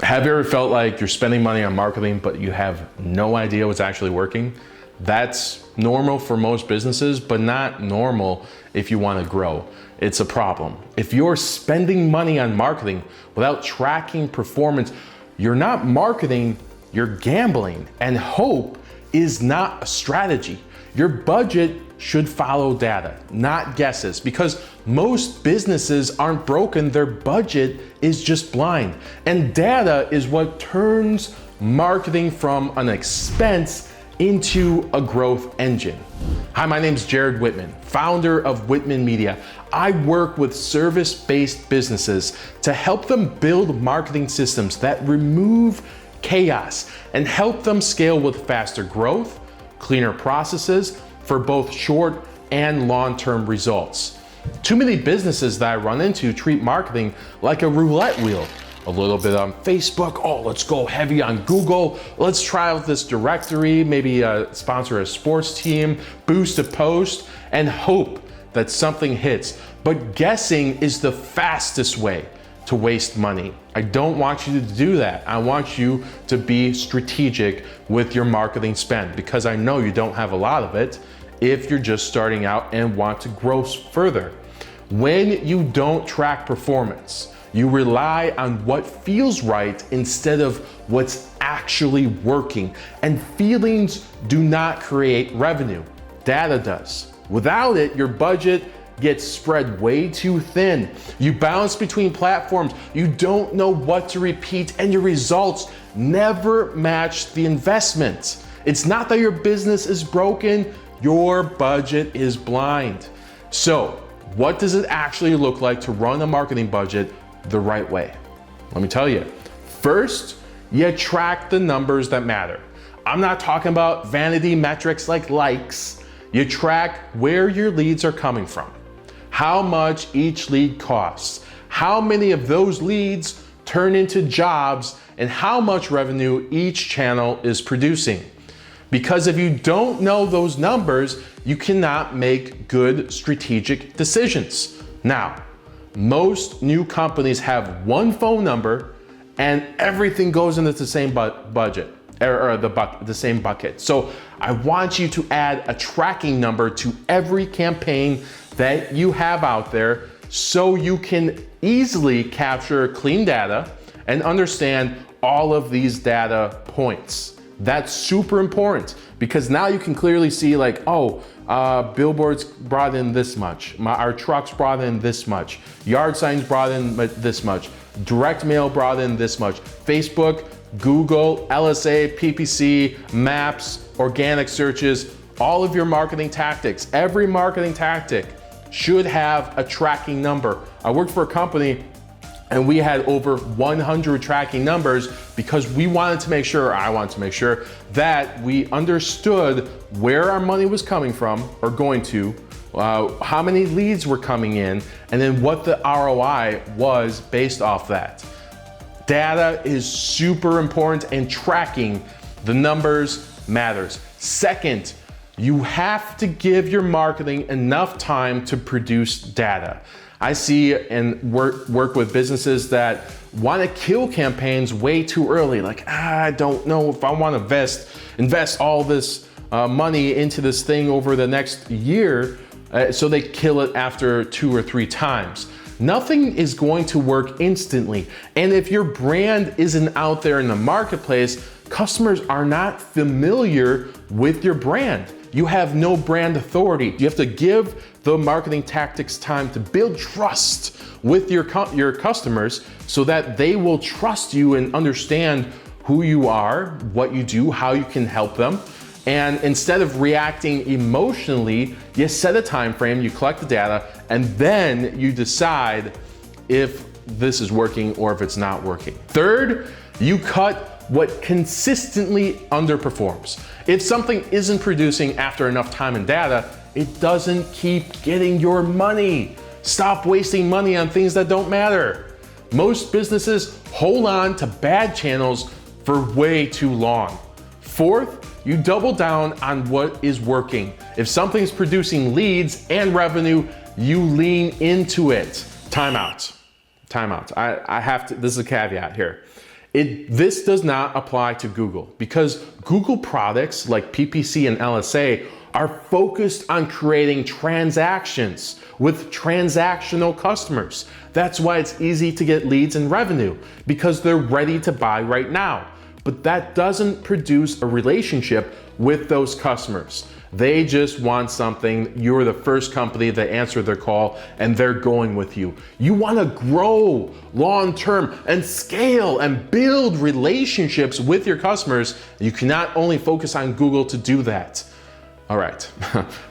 Have you ever felt like you're spending money on marketing, but you have no idea what's actually working? That's normal for most businesses, but not normal if you want to grow. It's a problem. If you're spending money on marketing without tracking performance, you're not marketing, you're gambling, and hope is not a strategy. Your budget should follow data, not guesses, because most businesses aren't broken, their budget is just blind. And data is what turns marketing from an expense into a growth engine. Hi, my name is Jared Wittman, founder of Wittman Media. I work with service-based businesses to help them build marketing systems that remove chaos and help them scale with faster growth, cleaner processes for both short and long-term results. Too many businesses that I run into treat marketing like a roulette wheel. A little bit on Facebook, oh, let's go heavy on Google, let's try out this directory, maybe sponsor a sports team, boost a post, and hope that something hits. But guessing is the fastest way to waste money. I don't want you to do that. I want you to be strategic with your marketing spend, because I know you don't have a lot of it if you're just starting out and want to grow further. When you don't track performance, you rely on what feels right instead of what's actually working. And feelings do not create revenue. Data does. Without it, your budget gets spread way too thin. You bounce between platforms. You don't know what to repeat, and your results never match the investment. It's not that your business is broken, your budget is blind. So, what does it actually look like to run a marketing budget the right way? Let me tell you. First, you track the numbers that matter. I'm not talking about vanity metrics like likes. You track where your leads are coming from, how much each lead costs, how many of those leads turn into jobs, and how much revenue each channel is producing. Because if you don't know those numbers, you cannot make good strategic decisions. Now, most new companies have one phone number and everything goes into the same budget or the same bucket. So I want you to add a tracking number to every campaign that you have out there so you can easily capture clean data and understand all of these data points. That's super important, because now you can clearly see like, oh, billboards brought in this much, our trucks brought in this much, yard signs brought in this much, direct mail brought in this much, Facebook, Google, LSA, PPC, maps, organic searches, all of your marketing tactics, every marketing tactic should have a tracking number. I worked for a company and we had over 100 tracking numbers because we wanted to make sure, I wanted to make sure that we understood where our money was coming from or going to, how many leads were coming in, and then what the ROI was based off that. Data is super important, and tracking the numbers matters. Second, you have to give your marketing enough time to produce data. I see and work with businesses that want to kill campaigns way too early. Like, I don't know if I want to invest all this money into this thing over the next year. So they kill it after 2 or 3 times. Nothing is going to work instantly. And if your brand isn't out there in the marketplace, customers are not familiar with your brand. You have no brand authority. You have to give the marketing tactics time to build trust with your customers so that they will trust you and understand who you are, what you do, how you can help them. And instead of reacting emotionally, you set a time frame, you collect the data, and then you decide if this is working or if it's not working. Third, you cut what consistently underperforms. If something isn't producing after enough time and data, it doesn't keep getting your money. Stop wasting money on things that don't matter. Most businesses hold on to bad channels for way too long. Fourth, you double down on what is working. If something's producing leads and revenue, you lean into it. Time out. I have to, this is a caveat here. This does not apply to Google because Google products like PPC and LSA are focused on creating transactions with transactional customers. That's why it's easy to get leads and revenue because they're ready to buy right now. But that doesn't produce a relationship with those customers. They just want something. You're the first company that answered their call and they're going with you. You want to grow long-term and scale and build relationships with your customers. You cannot only focus on Google to do that. All right,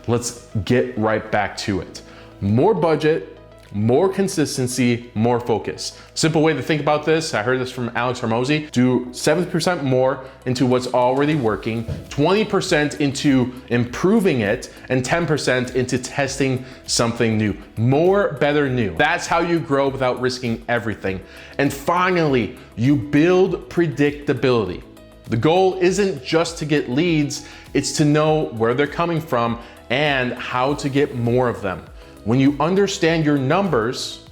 let's get right back to it. More budget, more consistency, more focus. Simple way to think about this, I heard this from Alex Hormozy, do 70% more into what's already working, 20% into improving it, and 10% into testing something new. More, better, new. That's how you grow without risking everything. And finally, you build predictability. The goal isn't just to get leads, it's to know where they're coming from and how to get more of them. When you understand your numbers,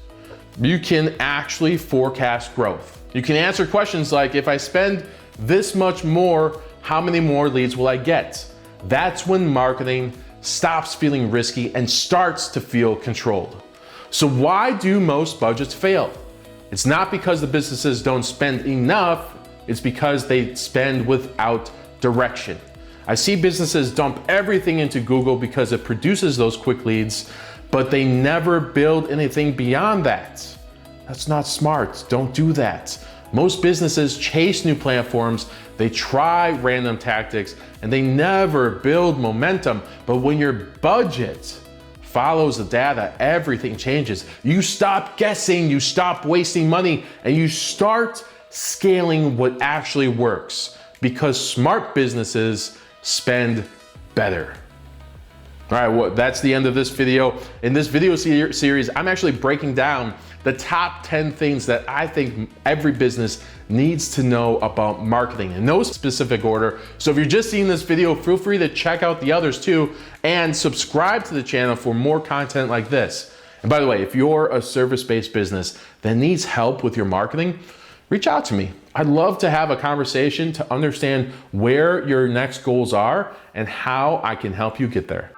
you can actually forecast growth. You can answer questions like, if I spend this much more, how many more leads will I get? That's when marketing stops feeling risky and starts to feel controlled. So why do most budgets fail? It's not because the businesses don't spend enough, it's because they spend without direction. I see businesses dump everything into Google because it produces those quick leads, but they never build anything beyond that. That's not smart. Don't do that. Most businesses chase new platforms, they try random tactics, and they never build momentum. But when your budget follows the data, everything changes. You stop guessing, you stop wasting money, and you start scaling what actually works, because smart businesses spend better. All right, well, that's the end of this video. In this video series, I'm actually breaking down the top 10 things that I think every business needs to know about marketing in no specific order. So if you're just seeing this video, feel free to check out the others too, and subscribe to the channel for more content like this. And by the way, if you're a service-based business that needs help with your marketing, reach out to me. I'd love to have a conversation to understand where your next goals are and how I can help you get there.